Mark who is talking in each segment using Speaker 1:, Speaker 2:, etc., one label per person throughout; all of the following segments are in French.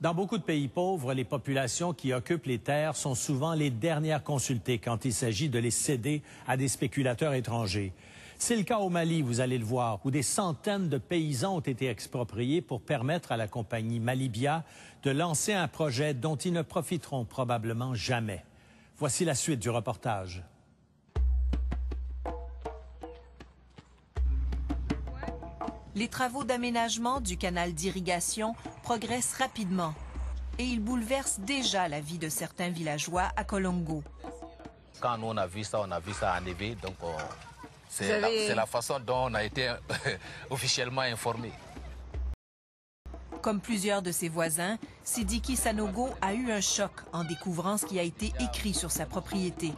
Speaker 1: Dans beaucoup de pays pauvres, les populations qui occupent les terres sont souvent les dernières consultées quand il s'agit de les céder à des spéculateurs étrangers. C'est le cas au Mali, vous allez le voir, où des centaines de paysans ont été expropriés pour permettre à la compagnie Malibia de lancer un projet dont ils ne profiteront probablement jamais. Voici la suite du reportage.
Speaker 2: Les travaux d'aménagement du canal d'irrigation progressent rapidement et ils bouleversent déjà la vie de certains villageois à Kolongo.
Speaker 3: Quand nous on a vu ça en EV, donc c'est la façon dont on a été officiellement informé.
Speaker 2: Comme plusieurs de ses voisins, Sidiki Sanogo a eu un choc en découvrant ce qui a été écrit sur sa propriété.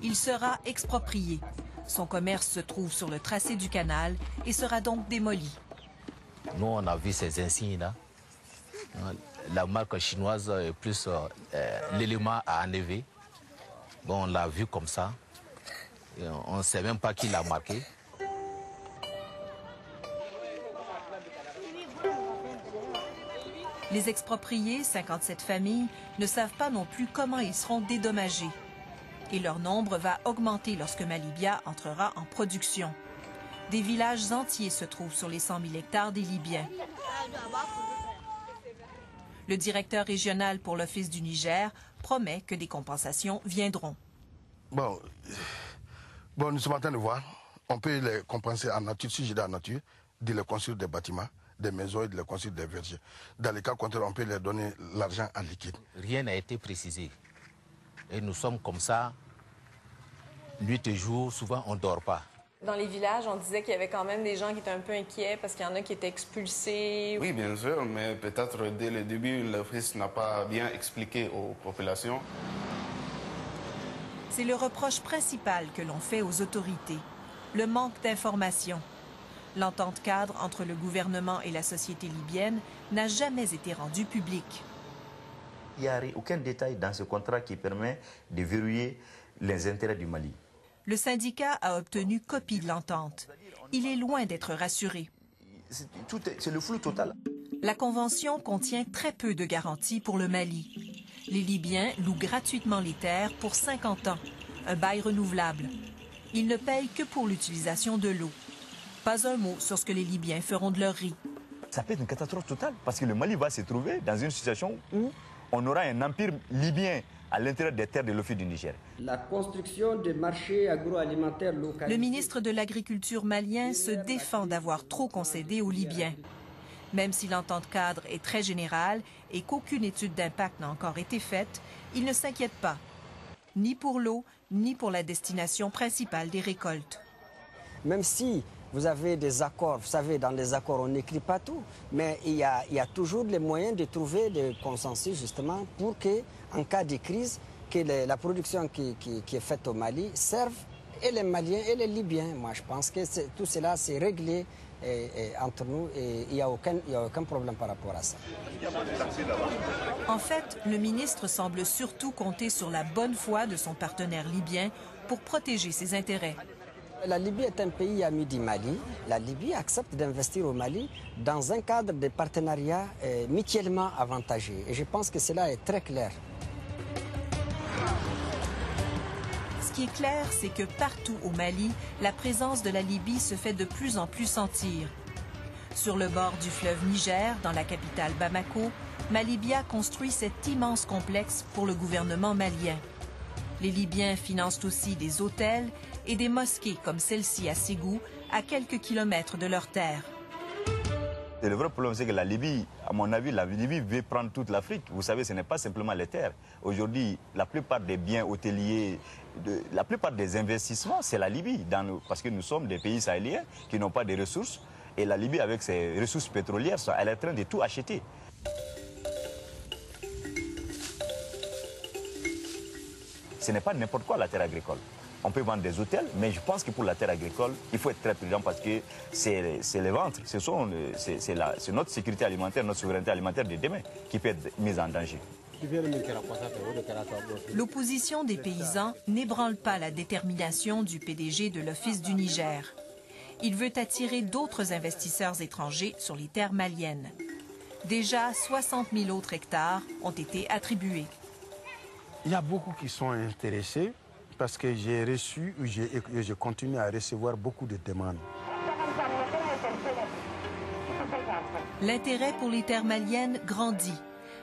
Speaker 2: Il sera exproprié. Son commerce se trouve sur le tracé du canal et sera donc démoli.
Speaker 3: Nous, on a vu ces insignes-là. La marque chinoise plus l'élément à enlever. Bon, on l'a vu comme ça. Et on ne sait même pas qui l'a marqué.
Speaker 2: Les expropriés, 57 familles, ne savent pas non plus comment ils seront dédommagés. Et leur nombre va augmenter lorsque Malibia entrera en production. Des villages entiers se trouvent sur les 100 000 hectares des Libyens. Le directeur régional pour l'Office du Niger promet que des compensations viendront.
Speaker 4: Bon, nous sommes en train de voir. On peut les compenser en nature, si j'ai dit en nature, de les construire des bâtiments, des maisons et de les construire des vergers. Dans les cas contraires, on peut leur donner l'argent en liquide.
Speaker 3: Rien n'a été précisé. Et nous sommes comme ça, nuit et jour, souvent on ne dort pas.
Speaker 5: Dans les villages, on disait qu'il y avait quand même des gens qui étaient un peu inquiets parce qu'il y en a qui étaient expulsés.
Speaker 6: Oui, bien sûr, mais peut-être dès le début, l'Office n'a pas bien expliqué aux populations.
Speaker 2: C'est le reproche principal que l'on fait aux autorités, le manque d'information. L'entente cadre entre le gouvernement et la société libyenne n'a jamais été rendue publique.
Speaker 7: Il n'y a aucun détail dans ce contrat qui permet de verrouiller les intérêts du Mali.
Speaker 2: Le syndicat a obtenu copie de l'entente. Il est loin d'être rassuré.
Speaker 7: C'est le flou total.
Speaker 2: La convention contient très peu de garanties pour le Mali. Les Libyens louent gratuitement les terres pour 50 ans, un bail renouvelable. Ils ne payent que pour l'utilisation de l'eau. Pas un mot sur ce que les Libyens feront de leur riz.
Speaker 7: Ça peut être une catastrophe totale parce que le Mali va se trouver dans une situation où on aura un empire libyen à l'intérieur des terres de l'Office du Niger.
Speaker 8: La construction des marchés agroalimentaires localisés.
Speaker 2: Le ministre de l'Agriculture malien se défend d'avoir trop concédé aux Libyens. Même si l'entente cadre est très générale et qu'aucune étude d'impact n'a encore été faite, il ne s'inquiète pas, ni pour l'eau, ni pour la destination principale des récoltes.
Speaker 8: Même si vous avez des accords, vous savez, dans les accords, on n'écrit pas tout, mais il y a toujours les moyens de trouver des consensus, justement, pour que, en cas de crise, que la production qui est faite au Mali serve et les Maliens et les Libyens. Moi, je pense que tout cela, c'est réglé entre nous et il n'y a aucun problème par rapport à ça.
Speaker 2: En fait, le ministre semble surtout compter sur la bonne foi de son partenaire libyen pour protéger ses intérêts.
Speaker 8: La Libye est un pays ami du Mali. La Libye accepte d'investir au Mali dans un cadre de partenariat mutuellement avantageux. Et je pense que cela est très clair.
Speaker 2: Ce qui est clair, c'est que partout au Mali, la présence de la Libye se fait de plus en plus sentir. Sur le bord du fleuve Niger, dans la capitale Bamako, Malibia construit cet immense complexe pour le gouvernement malien. Les Libyens financent aussi des hôtels et des mosquées comme celle-ci à Ségou, à quelques kilomètres de leurs terres.
Speaker 7: Et le vrai problème, c'est que la Libye, à mon avis, la Libye veut prendre toute l'Afrique. Vous savez, ce n'est pas simplement les terres. Aujourd'hui, la plupart des biens hôteliers, la plupart des investissements, c'est la Libye. Parce que nous sommes des pays sahéliens qui n'ont pas de ressources. Et la Libye, avec ses ressources pétrolières, elle est en train de tout acheter. Ce n'est pas n'importe quoi la terre agricole. On peut vendre des hôtels, mais je pense que pour la terre agricole, il faut être très prudent parce que c'est les ventres, c'est notre sécurité alimentaire, notre souveraineté alimentaire de demain qui peut être mise en danger.
Speaker 2: L'opposition des paysans n'ébranle pas la détermination du PDG de l'Office du Niger. Il veut attirer d'autres investisseurs étrangers sur les terres maliennes. Déjà, 60 000 autres hectares ont été attribués.
Speaker 9: Il y a beaucoup qui sont intéressés parce que j'ai reçu ou je continue à recevoir beaucoup de demandes.
Speaker 2: L'intérêt pour les terres maliennes grandit.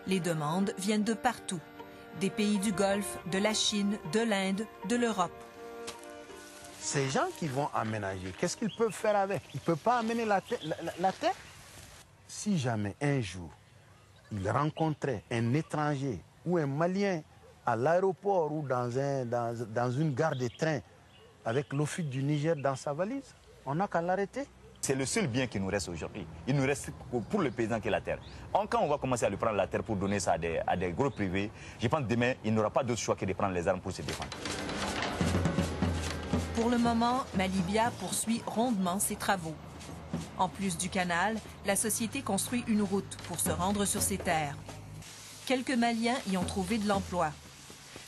Speaker 2: Les demandes viennent de partout. Des pays du Golfe, de la Chine, de l'Inde, de l'Europe.
Speaker 9: Ces gens qui vont aménager, qu'est-ce qu'ils peuvent faire avec? Ils ne peuvent pas amener la terre. Si jamais un jour, ils rencontraient un étranger ou un Malien à l'aéroport ou dans une gare de train avec l'office du Niger dans sa valise, on n'a qu'à l'arrêter.
Speaker 7: C'est le seul bien qui nous reste aujourd'hui. Il nous reste pour le paysan qui est la terre. Quand on va commencer à lui prendre la terre pour donner ça à des gros privés, je pense que demain, il n'aura pas d'autre choix que de prendre les armes pour se défendre.
Speaker 2: Pour le moment, Malibia poursuit rondement ses travaux. En plus du canal, la société construit une route pour se rendre sur ses terres. Quelques Maliens y ont trouvé de l'emploi.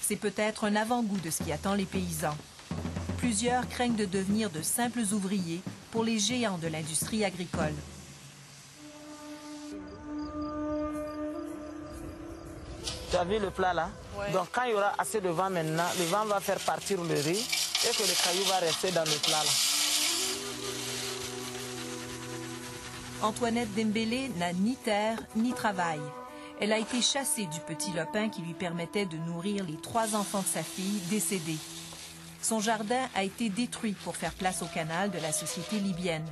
Speaker 2: C'est peut-être un avant-goût de ce qui attend les paysans. Plusieurs craignent de devenir de simples ouvriers pour les géants de l'industrie agricole.
Speaker 10: Tu as vu le plat là?
Speaker 5: Ouais.
Speaker 10: Donc quand il y aura assez de vent maintenant, le vent va faire partir le riz et que le caillou va rester dans le plat là.
Speaker 2: Antoinette Dembélé n'a ni terre ni travail. Elle a été chassée du petit lopin qui lui permettait de nourrir les 3 enfants de sa fille décédés. Son jardin a été détruit pour faire place au canal de la société libyenne.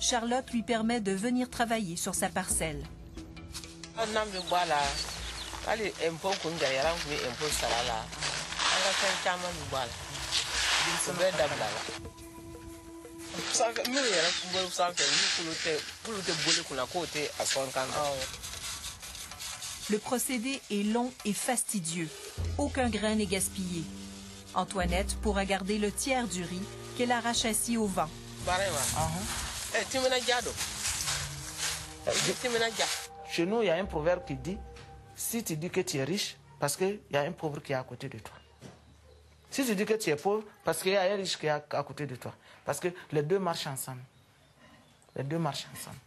Speaker 2: Charlotte lui permet de venir travailler sur sa parcelle. Le procédé est long et fastidieux. Aucun grain n'est gaspillé. Antoinette pourra garder le tiers du riz qu'elle arrache ainsi au vent.
Speaker 10: Chez nous, il y a un proverbe qui dit, si tu dis que tu es riche, parce qu'il y a un pauvre qui est à côté de toi. Si tu dis que tu es pauvre, parce qu'il y a un riche qui est à côté de toi. Parce que les deux marchent ensemble. Les deux marchent ensemble.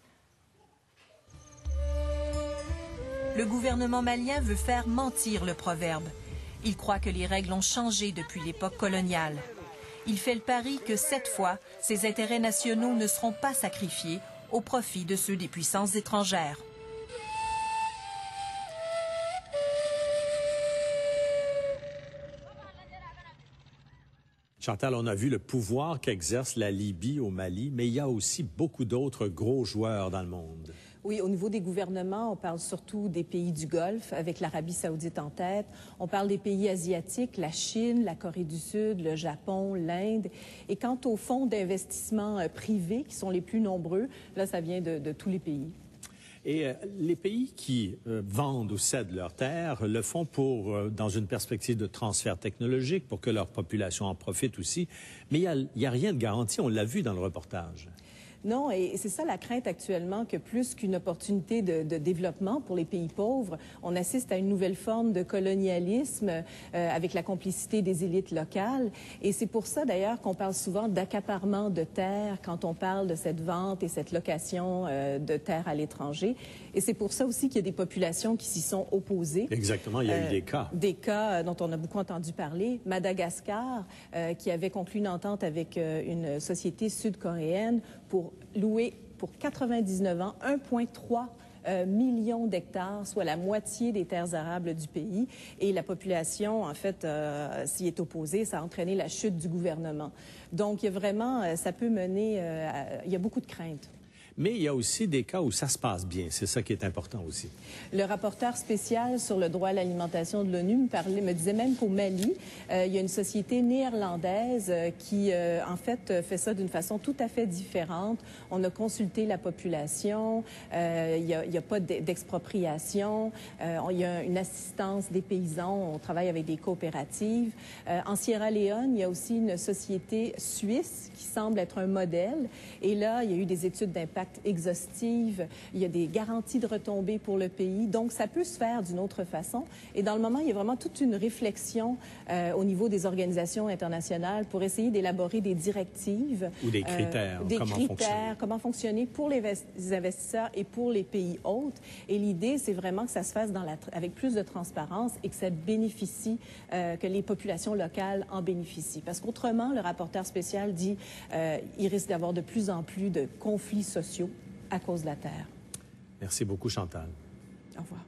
Speaker 2: Le gouvernement malien veut faire mentir le proverbe. Il croit que les règles ont changé depuis l'époque coloniale. Il fait le pari que cette fois, ses intérêts nationaux ne seront pas sacrifiés au profit de ceux des puissances étrangères.
Speaker 1: Chantal, on a vu le pouvoir qu'exerce la Libye au Mali, mais il y a aussi beaucoup d'autres gros joueurs dans le monde.
Speaker 11: Oui, au niveau des gouvernements, on parle surtout des pays du Golfe, avec l'Arabie saoudite en tête. On parle des pays asiatiques, la Chine, la Corée du Sud, le Japon, l'Inde. Et quant aux fonds d'investissement privés, qui sont les plus nombreux, là, ça vient de tous les pays.
Speaker 1: Et les pays qui vendent ou cèdent leurs terres le font dans une perspective de transfert technologique, pour que leur population en profite aussi. Mais il n'y a rien de garanti, on l'a vu dans le reportage.
Speaker 11: Non, et c'est ça la crainte actuellement, que plus qu'une opportunité de développement pour les pays pauvres, on assiste à une nouvelle forme de colonialisme avec la complicité des élites locales. Et c'est pour ça d'ailleurs qu'on parle souvent d'accaparement de terres quand on parle de cette vente et cette location de terres à l'étranger. Et c'est pour ça aussi qu'il y a des populations qui s'y sont opposées.
Speaker 1: Exactement, il y a eu des cas.
Speaker 11: Des cas dont on a beaucoup entendu parler. Madagascar, qui avait conclu une entente avec une société sud-coréenne pour louer pour 99 ans 1,3 million d'hectares, soit la moitié des terres arables du pays. Et la population, en fait, s'y est opposée. Ça a entraîné la chute du gouvernement. Donc, il y a vraiment, ça peut mener, il y a beaucoup de craintes.
Speaker 1: Mais il y a aussi des cas où ça se passe bien. C'est ça qui est important aussi.
Speaker 11: Le rapporteur spécial sur le droit à l'alimentation de l'ONU me disait même qu'au Mali, il y a une société néerlandaise qui, en fait, fait ça d'une façon tout à fait différente. On a consulté la population, il n'y a pas d'expropriation, il y a une assistance des paysans, on travaille avec des coopératives. En Sierra Leone, il y a aussi une société suisse qui semble être un modèle. Et là, il y a eu des études d'impact date exhaustive, il y a des garanties de retombées pour le pays. Donc, ça peut se faire d'une autre façon. Et dans le moment, il y a vraiment toute une réflexion au niveau des organisations internationales pour essayer d'élaborer des directives.
Speaker 1: Ou des critères.
Speaker 11: Comment fonctionner pour les investisseurs et pour les pays hôtes. Et l'idée, c'est vraiment que ça se fasse avec plus de transparence et que ça bénéficie, que les populations locales en bénéficient. Parce qu'autrement, le rapporteur spécial dit il risque d'avoir de plus en plus de conflits sociaux à cause de la terre.
Speaker 1: Merci beaucoup, Chantal.
Speaker 11: Au revoir.